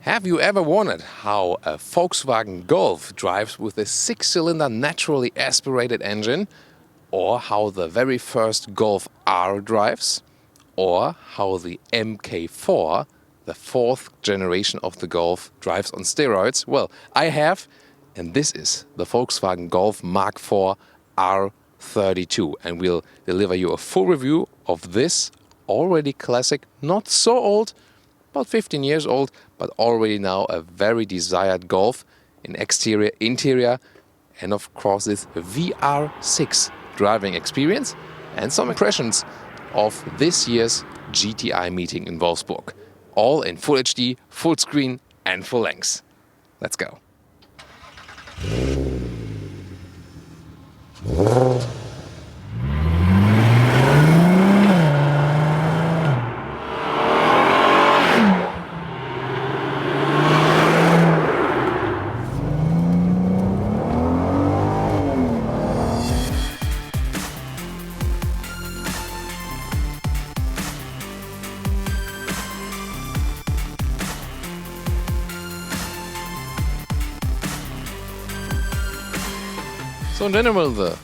Have you ever wondered how a Volkswagen Golf drives with a 6-cylinder naturally aspirated engine? Or how the very first Golf R drives? Or how the Mk4, the fourth generation of the Golf, drives on steroids? Well, I have, and this is the Volkswagen Golf Mk4 R32. And we'll deliver you a full review of this already classic, not so old, about 15 years old, but already now a very desired Golf in exterior, interior, and of course this VR6 driving experience and some impressions of this year's GTI meeting in Wolfsburg. All in Full HD, full screen and full length. Let's go. So in general, the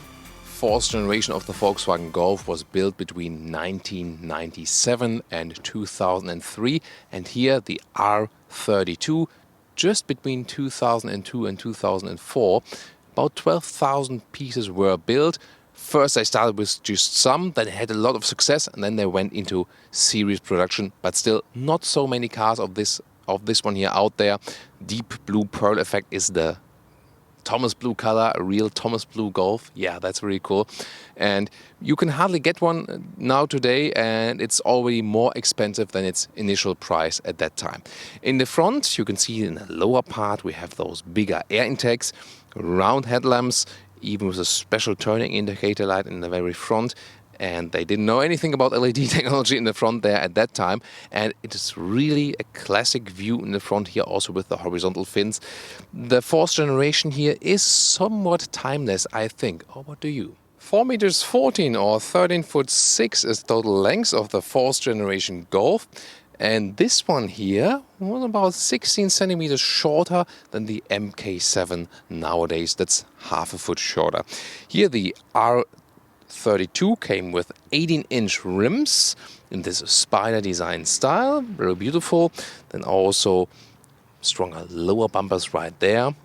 fourth generation of the Volkswagen Golf was built between 1997 and 2003, and here the R32 just between 2002 and 2004. About 12,000 pieces were built. First they started with just some, then had a lot of success, and then they went into series production, but still not so many cars of this one here out there. Deep blue pearl effect is the Thomas blue color, a real Thomas blue Golf. Yeah, that's really cool. And you can hardly get one now today, and it's already more expensive than its initial price at that time. In the front, you can see in the lower part, we have those bigger air intakes, round headlamps, even with a special turning indicator light in the very front. And they didn't know anything about LED technology in the front there at that time. And it is really a classic view in the front here, also with the horizontal fins. The fourth generation here is somewhat timeless, I think. Or what do you? 4 meters 14 or 13 foot 6 is total length of the fourth generation Golf. And this one here was about 16 centimeters shorter than the Mk7 nowadays. That's half a foot shorter. Here the R32 came with 18-inch rims in this spider design style, very beautiful. Then also stronger lower bumpers right there.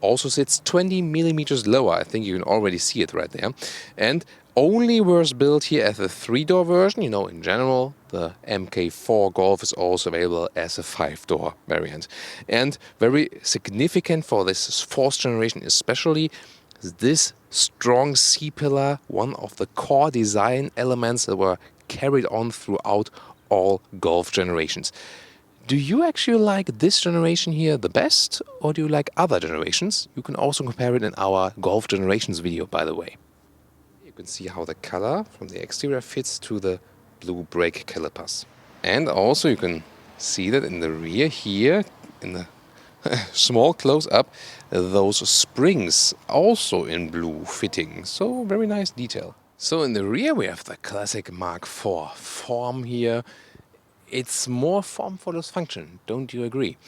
Also sits 20 millimeters lower, I think you can already see it right there. And only was built here as a 3-door version. You know, in general, the Mk4 Golf is also available as a 5-door variant. And very significant for this fourth generation especially, this strong C-pillar, one of the core design elements that were carried on throughout all Golf generations. Do you actually like this generation here the best, or do you like other generations? You can also compare it in our Golf generations video, by the way. You can see how the color from the exterior fits to the blue brake calipers. And also you can see that in the rear here, in the small close-up, those springs also in blue fitting, so very nice detail. So in the rear we have the classic Mk4 form here. It's more form follows function, don't you agree?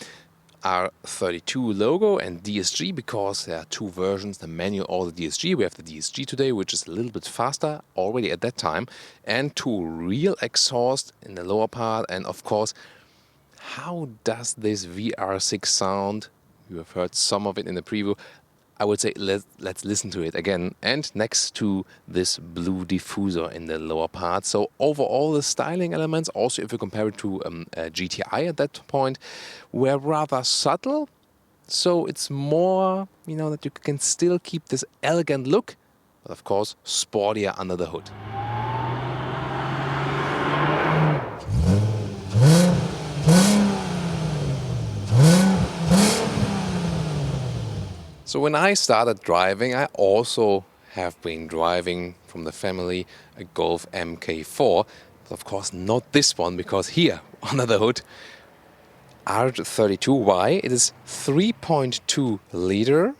R32 logo and DSG, because there are two versions, the manual or the DSG. We have the DSG today, which is a little bit faster already at that time, and two real exhaust in the lower part. And of course, how does this VR6 sound? You have heard some of it in the preview. I would say let's listen to it again. And next to this blue diffuser in the lower part. So overall the styling elements, also if you compare it to a GTI at that point, were rather subtle. So it's more, you know, that you can still keep this elegant look, but of course sportier under the hood. So when I started driving, I also have been driving from the family a Golf Mk4. But of course not this one, because here under the hood, R32. Why? It is 3.2 liter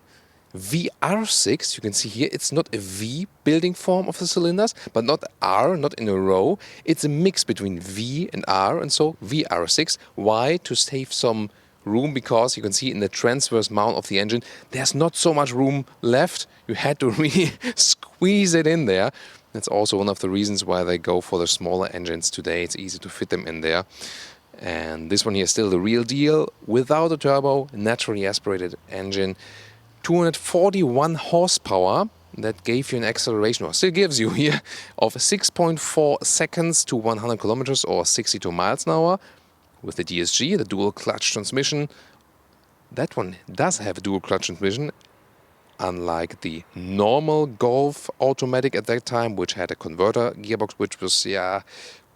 VR6, you can see here, it's not a V building form of the cylinders, but not R, not in a row. It's a mix between V and R, and so VR6. Why? To save some room, because you can see in the transverse mount of the engine, there's not so much room left. You had to really squeeze it in there. That's also one of the reasons why they go for the smaller engines today. It's easy to fit them in there. And this one here is still the real deal, without a turbo, naturally aspirated engine. 241 horsepower, that gave you an acceleration, or still gives you here, of 6.4 seconds to 100 kilometers or 62 miles an hour. With the DSG, the dual clutch transmission, that one does have a dual clutch transmission, unlike the normal Golf automatic at that time, which had a converter gearbox, which was, yeah,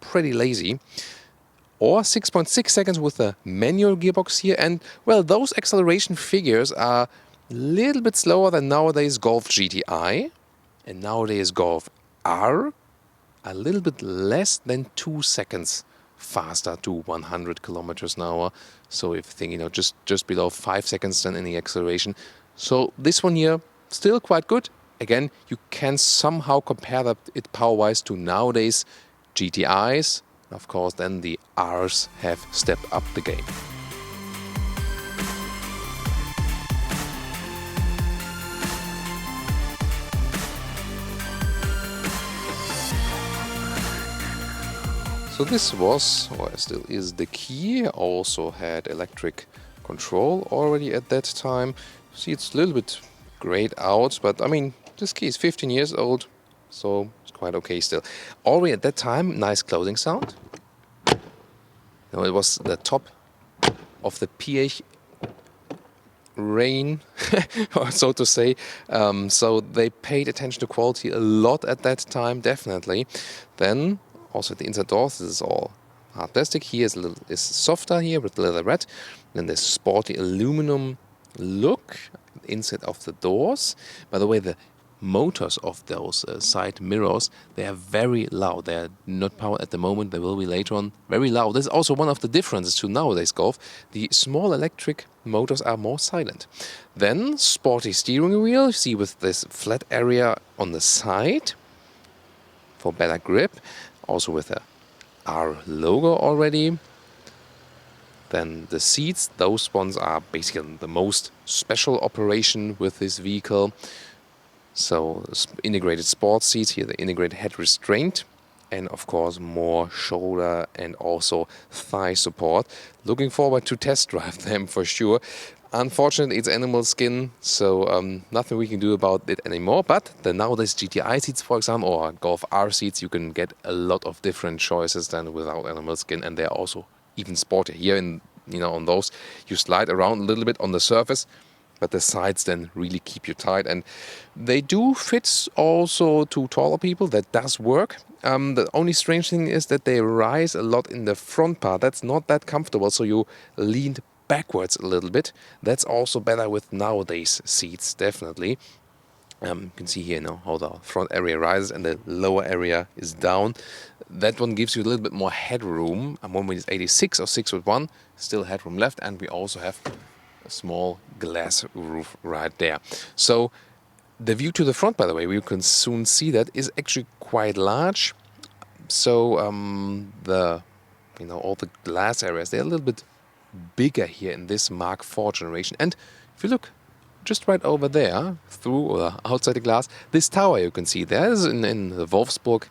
pretty lazy. Or 6.6 seconds with the manual gearbox here. And, well, those acceleration figures are a little bit slower than nowadays Golf GTI and nowadays Golf R, a little bit less than 2 seconds faster to 100 kilometers an hour. So if you think, you know, just below 5 seconds then in the acceleration. So this one here, still quite good. Again, you can somehow compare that it power-wise to nowadays GTIs. Of course, then the Rs have stepped up the game. So this was, or still is, the key. Also had electric control already at that time. See, it's a little bit grayed out, but I mean, this key is 15 years old, so it's quite okay still. Already at that time, nice closing sound. It was the top of the PH rain, or so to say. So they paid attention to quality a lot at that time, definitely. Then also the inside doors, this is all hard plastic. Here is softer here with leatherette. Then this sporty aluminum look inside of the doors. By the way, the motors of those side mirrors, they are very loud. They are not powered at the moment, they will be later on. Very loud. This is also one of the differences to nowadays Golf. The small electric motors are more silent. Then sporty steering wheel, you see, with this flat area on the side for better grip. Also with a R logo already. Then the seats, those ones are basically the most special operation with this vehicle. So integrated sports seats, here the integrated head restraint, and of course more shoulder and also thigh support. Looking forward to test drive them for sure. Unfortunately, it's animal skin, so nothing we can do about it anymore. But the nowadays GTI seats, for example, or Golf R seats, you can get a lot of different choices than without animal skin, and they're also even sportier. Here, in, you know, on those, you slide around a little bit on the surface, but the sides then really keep you tight, and they do fit also to taller people. That does work. The only strange thing is that they rise a lot in the front part. That's not that comfortable, so you lean backwards a little bit. That's also better with nowadays seats, definitely. You can see here now how the front area rises and the lower area is down. That one gives you a little bit more headroom. One is 86 or 6'1", still headroom left, and we also have a small glass roof right there. So the view to the front, by the way, we can soon see that, is actually quite large. So all the glass areas, they're a little bit bigger here in this Mark IV generation. And if you look just right over there, through or outside the glass, this tower you can see there is in the Wolfsburg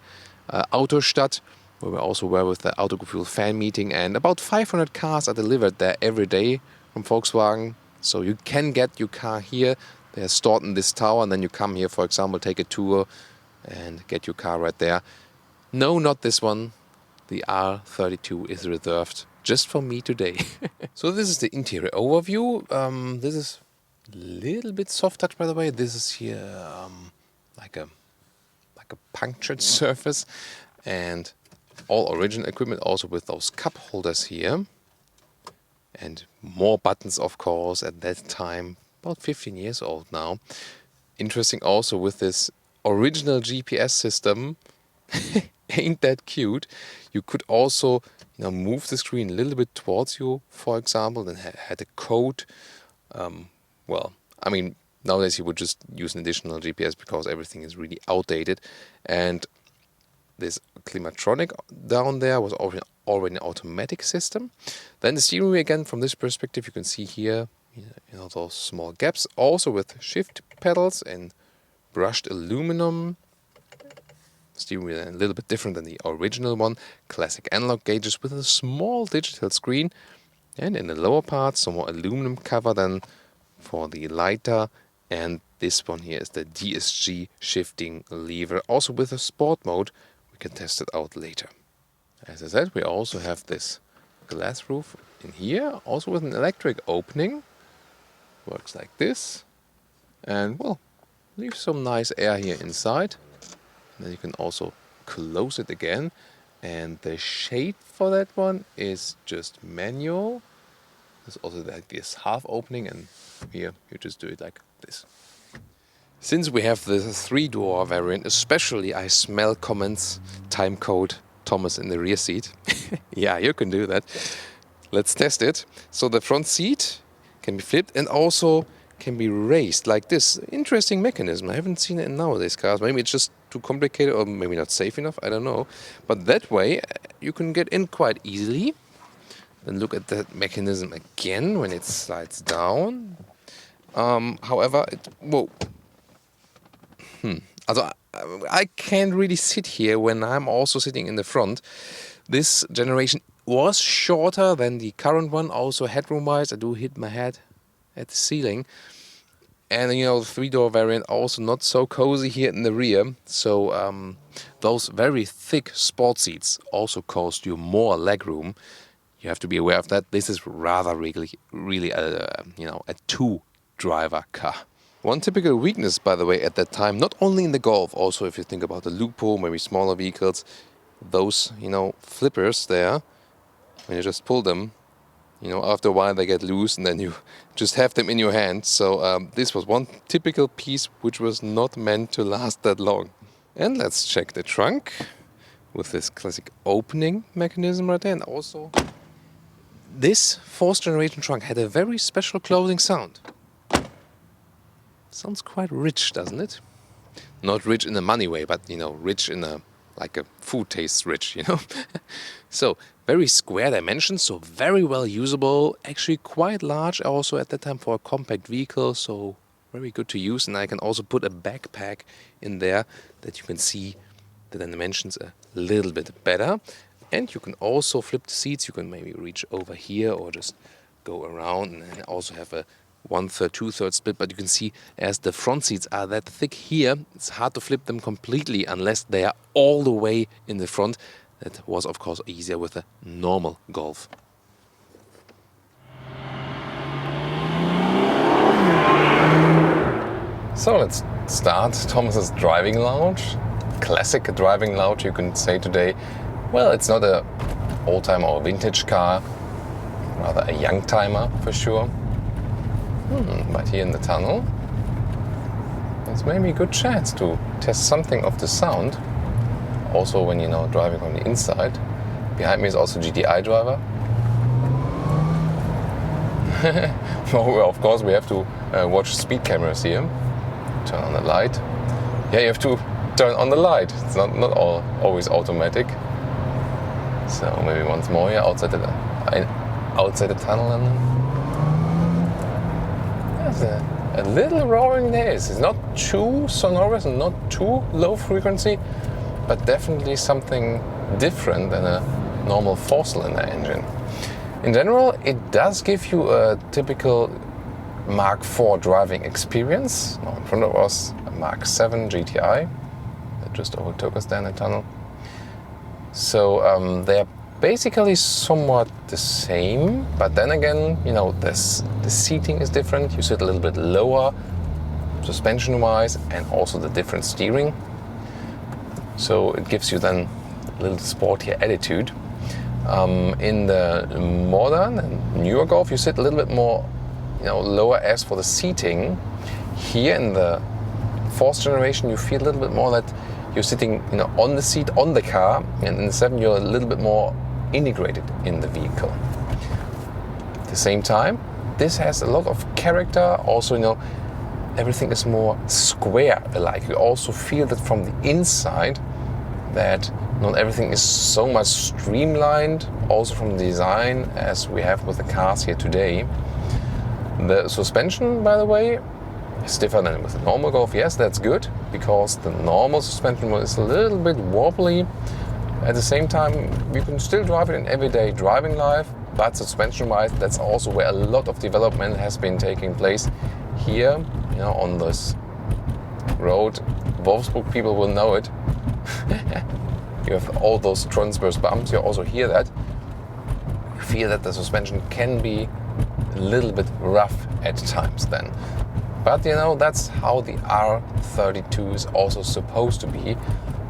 Autostadt, where we also were with the Autogefühl fan meeting, and about 500 cars are delivered there every day from Volkswagen. So you can get your car here. They're stored in this tower, and then you come here, for example, take a tour and get your car right there. No, not this one. The R32 is reserved just for me today. So this is the interior overview. This is a little bit soft touch, by the way. This is here like a punctured surface, and all original equipment, also with those cup holders here. And more buttons, of course, at that time, about 15 years old now. Interesting also with this original GPS system. Ain't that cute? You could also, move the screen a little bit towards you, for example, and had a code. Nowadays you would just use an additional GPS because everything is really outdated. And this Climatronic down there was already an automatic system. Then the steering wheel, again, from this perspective, you can see here, those small gaps, also with shift pedals and brushed aluminum. Steering wheel a little bit different than the original one. Classic analog gauges with a small digital screen. And in the lower part, some more aluminum cover than for the lighter. And this one here is the DSG shifting lever, also with a sport mode. We can test it out later. As I said, we also have this glass roof in here, also with an electric opening. Works like this. And, well, leaves some nice air here inside. And then you can also close it again. And the shade for that one is just manual. There's also like this half opening, and here you just do it like this. Since we have the 3-door variant, especially I smell comments, time code, Thomas in the rear seat. Yeah, you can do that. Let's test it. So the front seat can be flipped and also can be raised like this. Interesting mechanism. I haven't seen it in nowadays cars. Maybe it's just too complicated or maybe not safe enough. I don't know. But that way you can get in quite easily. Then look at that mechanism again when it slides down. However, Also, I can't really sit here when I'm also sitting in the front. This generation was shorter than the current one. Also headroom-wise, I do hit my head at the ceiling. And the 3-door variant also not so cozy here in the rear. So those very thick sport seats also cost you more legroom. You have to be aware of that. This is rather really a 2-driver car. One typical weakness, by the way, at that time, not only in the Golf, also if you think about the Lupo, maybe smaller vehicles, those, flippers there, when you just pull them, after a while they get loose and then you just have them in your hand. So this was one typical piece which was not meant to last that long. And let's check the trunk with this classic opening mechanism right there. And also, this 4th generation trunk had a very special closing sound. Sounds quite rich, doesn't it? Not rich in a money way, but, rich in like a food tastes rich, So, very square dimensions, so very well usable. Actually quite large also at that time for a compact vehicle, so very good to use. And I can also put a backpack in there that you can see the dimensions a little bit better. And you can also flip the seats. You can maybe reach over here or just go around, and then also have a 1/3, 2/3 split, but you can see as the front seats are that thick here, it's hard to flip them completely unless they are all the way in the front. That was, of course, easier with a normal Golf. So let's start Thomas's driving lounge. Classic driving lounge, you can say today. Well, it's not a old-timer or vintage car, rather a young-timer for sure. But here in the tunnel, there's maybe a good chance to test something of the sound. Also when driving on the inside. Behind me is also GTI driver. Well, of course we have to watch speed cameras here. Turn on the light. Yeah, you have to turn on the light. It's not always automatic. So maybe once more here outside the tunnel, and there's a little roaring there. It's not too sonorous and not too low frequency, but definitely something different than a normal 4-cylinder engine. In general, it does give you a typical Mark IV driving experience. Now in front of us, a Mark 7 GTI that just overtook us there in the tunnel. So they're basically somewhat the same, but then again, the seating is different. You sit a little bit lower, suspension-wise, and also the different steering. So it gives you then a little sportier attitude. In the modern and newer Golf, you sit a little bit more, lower as for the seating. Here in the 4th generation, you feel a little bit more that you're sitting, on the seat, on the car, and in the 7, you're a little bit more integrated in the vehicle. At the same time, this has a lot of character. Also, everything is more square-alike. You also feel that from the inside, that not everything is so much streamlined, also from the design, as we have with the cars here today. The suspension, by the way, is different than with the normal Golf. Yes, that's good, because the normal suspension is a little bit wobbly. At the same time, you can still drive it in everyday driving life, but suspension-wise, that's also where a lot of development has been taking place. Here, on this road, Wolfsburg people will know it. You have all those transverse bumps. You also hear that. You feel that the suspension can be a little bit rough at times then. But that's how the R32 is also supposed to be.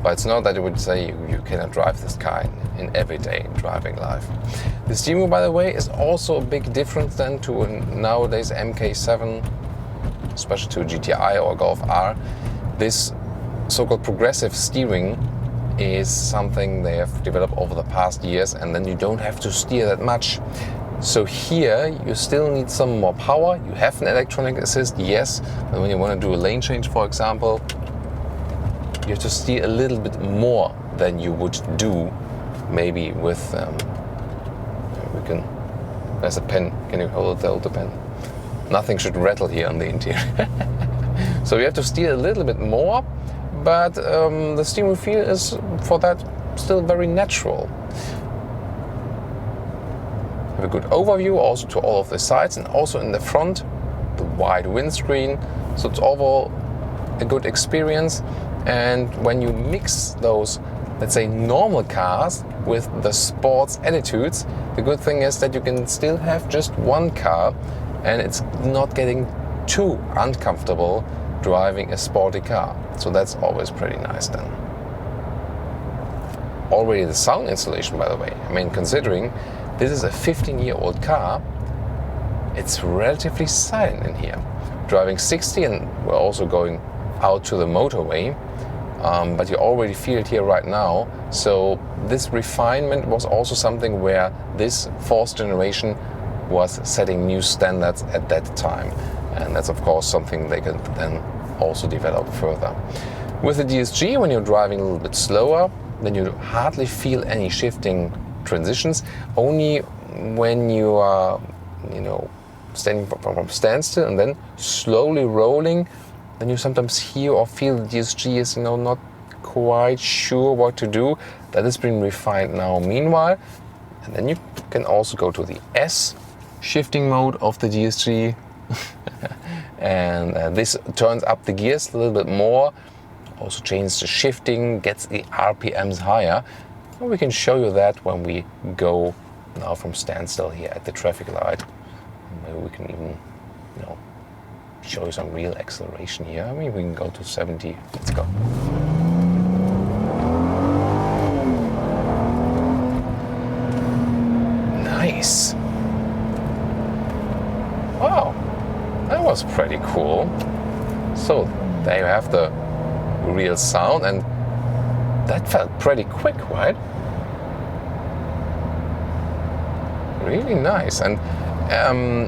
But it's not that you would say you cannot drive this car in everyday driving life. The steering wheel, by the way, is also a big difference than to nowadays MK7, especially to GTI or Golf R. This so-called progressive steering is something they have developed over the past years, and then you don't have to steer that much. So here you still need some more power. You have an electronic assist, yes, but when you want to do a lane change, for example, you have to steer a little bit more than you would do maybe with there's a pen. Can you hold the pen? Nothing should rattle here on the interior. So you have to steer a little bit more, but the steering feel is for that still very natural. Have a good overview also to all of the sides, and also in the front, the wide windscreen. So it's overall a good experience. And when you mix those, let's say, normal cars with the sports attitudes, the good thing is that you can still have just one car, and it's not getting too uncomfortable driving a sporty car. So that's always pretty nice then. Already the sound installation, by the way, considering this is a 15-year-old car, it's relatively silent in here. Driving 60, and we're also going out to the motorway, but you already feel it here right now. So this refinement was also something where this fourth generation was setting new standards at that time, and that's of course something they can then also develop further. With the DSG, when you're driving a little bit slower, then you hardly feel any shifting transitions. Only when you are standing from standstill and then slowly rolling, then you sometimes hear or feel the DSG is not quite sure what to do. That is being refined now meanwhile. And then you can also go to the S shifting mode of the DSG. And this turns up the gears a little bit more, also changes the shifting, gets the RPMs higher. And we can show you that when we go now from standstill here at the traffic light. Maybe we can even show you some real acceleration here. Maybe we can go to 70. Let's go. Nice. Wow, that was pretty cool. So there you have the real sound, and that felt pretty quick, right? Really nice. And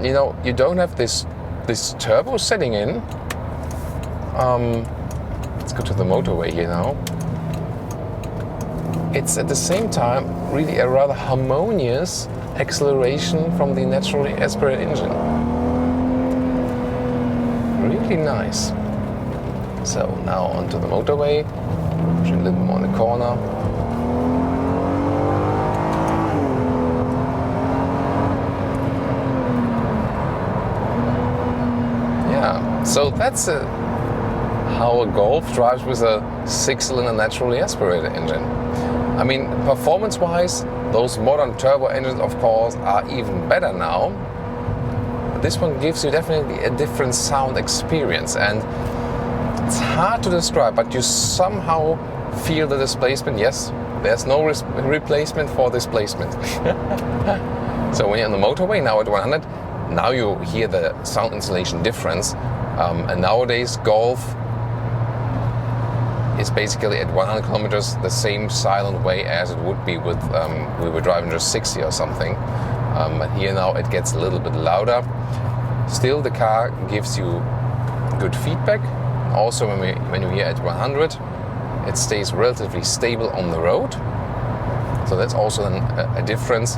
you don't have this turbo setting in. Let's go to the motorway here now. It's at the same time really a rather harmonious acceleration from the naturally aspirated engine. Really nice. So now onto the motorway, a little bit more in the corner. Yeah, so that's how a Golf drives with a 6-cylinder naturally aspirated engine. Performance-wise, those modern turbo engines, of course, are even better now. But this one gives you definitely a different sound experience, and it's hard to describe, but you somehow feel the displacement. Yes, there's no replacement for displacement. So when you're on the motorway now at 100, now you hear the sound insulation difference. And nowadays Golf is basically at 100 kilometers the same silent way as it would be with we were driving just 60 or something. But here now it gets a little bit louder. Still, the car gives you good feedback. Also, when you're here at 100, it stays relatively stable on the road. So that's also a difference.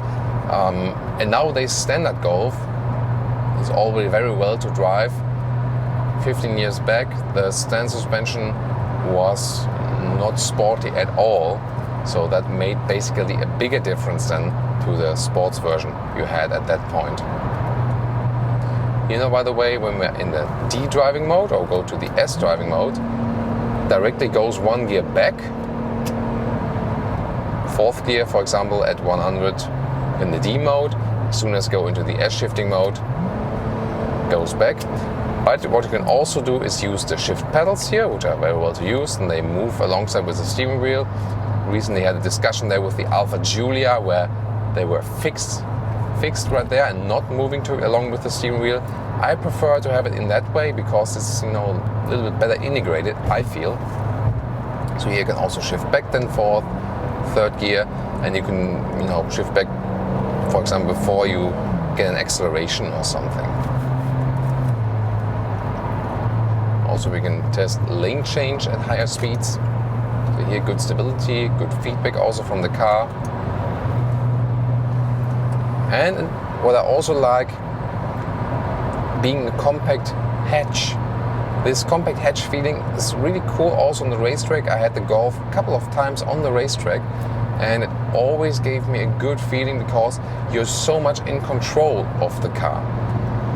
And nowadays, standard Golf is already very well to drive. 15 years back, the stand suspension was not sporty at all. So that made basically a bigger difference than to the sports version you had at that point. You know, by the way, when we're in the D driving mode or go to the S driving mode, directly goes one gear back. Fourth gear, for example, at 100 in the D mode. As soon as go into the S shifting mode, goes back. But what you can also do is use the shift pedals here, which are very well to use, and they move alongside with the steering wheel. Recently had a discussion there with the Alfa Giulia where they were fixed right there and not moving along with the steering wheel. I prefer to have it in that way because it's, you know, a little bit better integrated, I feel. So here you can also shift back then for third gear, and you can, you know, shift back, for example, before you get an acceleration or something. Also, we can test lane change at higher speeds. So here, good stability, good feedback also from the car. And what I also like, being a compact hatch. This compact hatch feeling is really cool also on the racetrack. I had the Golf a couple of times on the racetrack, and it always gave me a good feeling because you're so much in control of the car.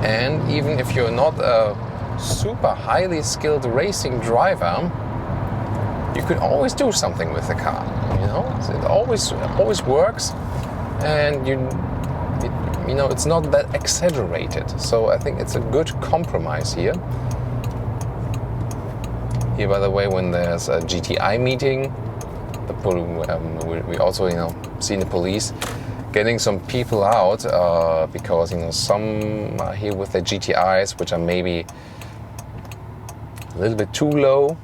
And even if you're not a super highly skilled racing driver, you can always do something with the car. You know, it always works, and you know, it's not that exaggerated. So I think it's a good compromise here. Here, by the way, when there's a GTI meeting, we also, you know, see the police getting some people out because, you know, some are here with their GTIs, which are maybe a little bit too low.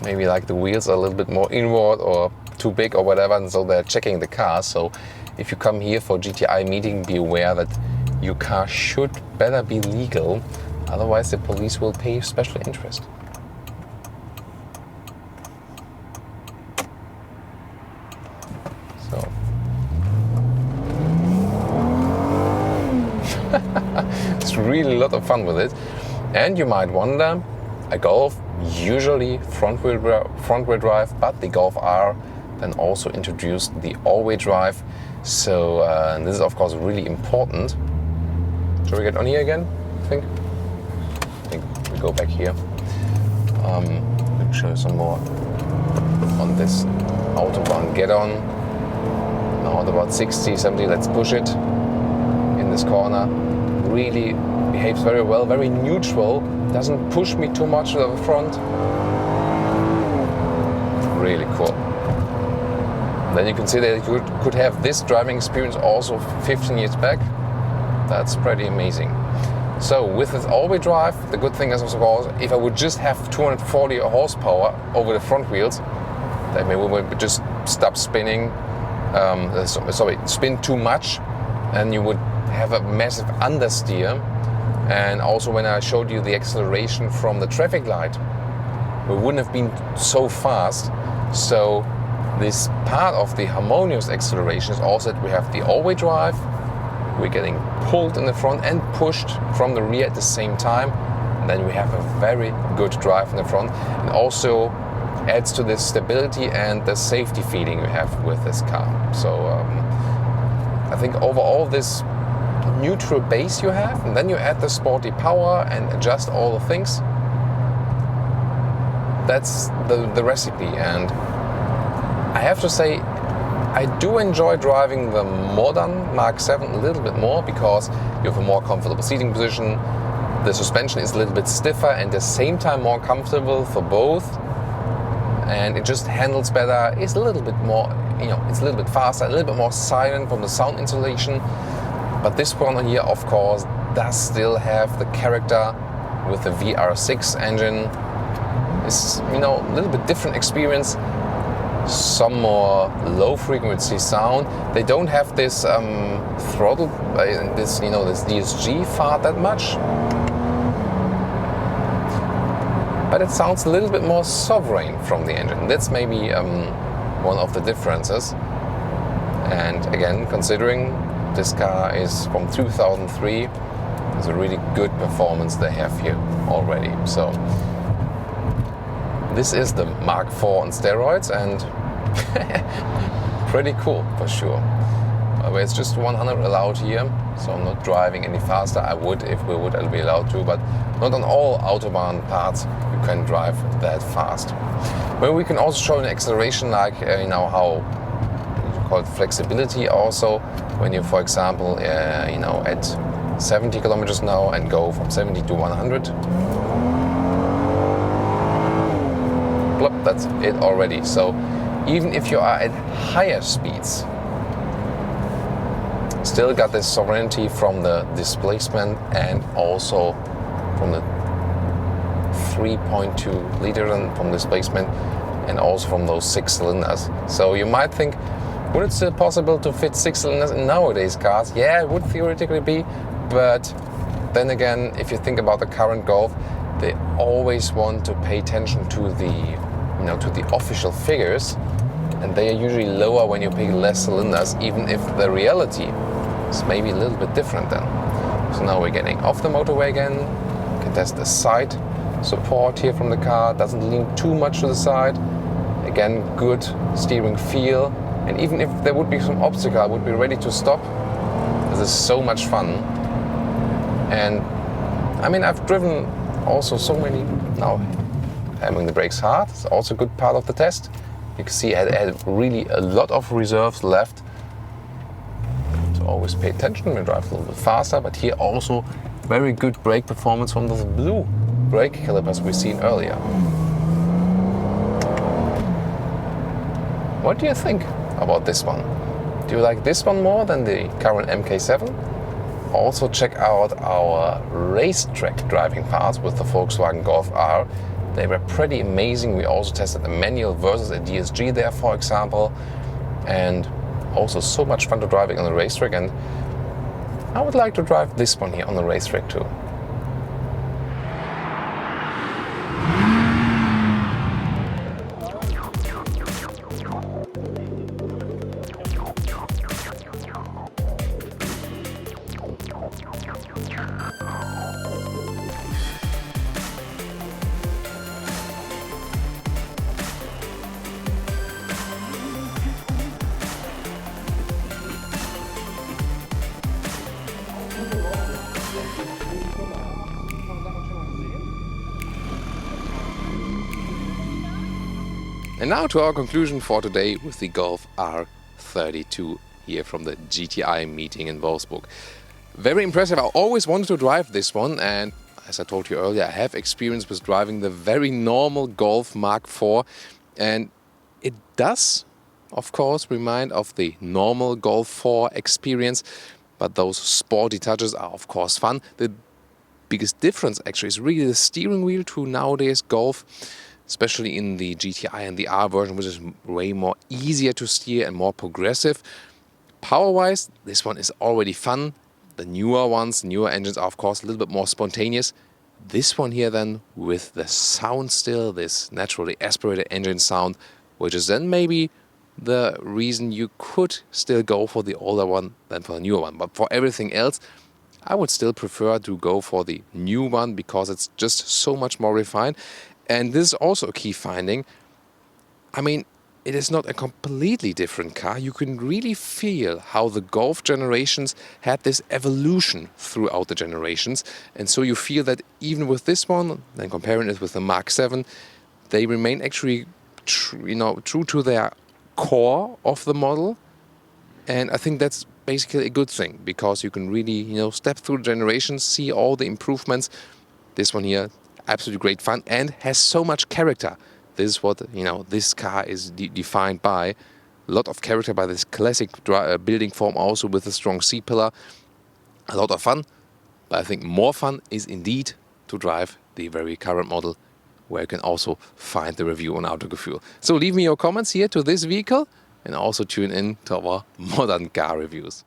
Maybe like the wheels are a little bit more inward or too big or whatever, and so they're checking the car. So if you come here for GTI meeting, be aware that your car should better be legal, otherwise the police will pay special interest. So it's really a lot of fun with it. And you might wonder, a Golf usually front-wheel drive, but the Golf R then also introduced the all-wheel drive. So and this is of course really important. Shall we get on here again? I think we go back here. I'll show you some more on this Autobahn get on. Now at about 60, 70, let's push it in this corner. Really behaves very well, very neutral. Doesn't push me too much to the front. Really cool. Then you can see that you could have this driving experience also 15 years back. That's pretty amazing. So with this all-wheel drive, the good thing is, of course, if I would just have 240 horsepower over the front wheels, then we would just stop spinning, spin too much, and you would have a massive understeer. And also when I showed you the acceleration from the traffic light, we wouldn't have been so fast. So this part of the harmonious acceleration is also that we have the all-wheel drive, we're getting pulled in the front and pushed from the rear at the same time, and then we have a very good drive in the front, and also adds to the stability and the safety feeling we have with this car. So I think overall this neutral base you have, and then you add the sporty power and adjust all the things, that's the recipe. And I have to say, I do enjoy driving the modern Mark 7 a little bit more because you have a more comfortable seating position. The suspension is a little bit stiffer and at the same time more comfortable for both. And it just handles better. It's a little bit more, you know, it's a little bit faster, a little bit more silent from the sound insulation. But this one here, of course, does still have the character with the VR6 engine. It's, you know, a little bit different experience. Some more low frequency sound. They don't have this throttle, this DSG fart that much. but it sounds a little bit more sovereign from the engine. That's maybe one of the differences. And again, considering this car is from 2003, it's a really good performance they have here already. So this is the Mark IV on steroids, and pretty cool for sure. It's just 100 allowed here, so I'm not driving any faster. I would if we would be allowed to, but not on all Autobahn parts you can drive that fast. Well, we can also show an acceleration, like how you call it flexibility also, when you, for example, at 70 kilometers now and go from 70 to 100. Plop, that's it already. So even if you are at higher speeds, still got this sovereignty from the displacement and also from the 3.2 liter and from displacement, and also from those 6 cylinders. So you might think, would it still possible to fit 6 cylinders in nowadays cars? Yeah, it would theoretically be, but then again, if you think about the current Golf, they always want to pay attention to the official figures, and they are usually lower when you pick less cylinders, even if the reality is maybe a little bit different then. So now we're getting off the motorway again. You can test the side support here from the car. Doesn't lean too much to the side. Again, good steering feel. And even if there would be some obstacle, I would be ready to stop. This is so much fun. And I mean, I've driven also so many, now hammering the brakes hard. It's also a good part of the test. You can see I had really a lot of reserves left. So always pay attention when you drive a little bit faster, but here also very good brake performance from those blue brake calipers we've seen earlier. What do you think about this one? Do you like this one more than the current Mk7? Also check out our racetrack driving parts with the Volkswagen Golf R. They were pretty amazing. We also tested a manual versus a DSG there, for example, and also so much fun to driving on the racetrack, and I would like to drive this one here on the racetrack too. And now to our conclusion for today with the Golf R32 here from the GTI meeting in Wolfsburg. Very impressive. I always wanted to drive this one, and as I told you earlier, I have experience with driving the very normal Golf Mk4, and it does, of course, remind of the normal Golf 4 experience, but those sporty touches are, of course, fun. The biggest difference actually is really the steering wheel to nowadays Golf, especially in the GTI and the R version, which is way more easier to steer and more progressive. Power-wise, this one is already fun. The newer ones, newer engines are of course a little bit more spontaneous. This one here then, with the sound still, this naturally aspirated engine sound, which is then maybe the reason you could still go for the older one than for the newer one. But for everything else, I would still prefer to go for the new one because it's just so much more refined. And this is also a key finding. I mean, it is not a completely different car. You can really feel how the Golf generations had this evolution throughout the generations. And so you feel that even with this one, then comparing it with the Mark 7, they remain actually true to their core of the model. And I think that's basically a good thing, because you can really, step through the generations, see all the improvements. This one here, absolutely great fun and has so much character. This is what, this car is defined by. A lot of character by this classic building form, also with a strong C-pillar. A lot of fun, but I think more fun is indeed to drive the very current model, where you can also find the review on Autogefühl. So leave me your comments here to this vehicle and also tune in to our modern car reviews.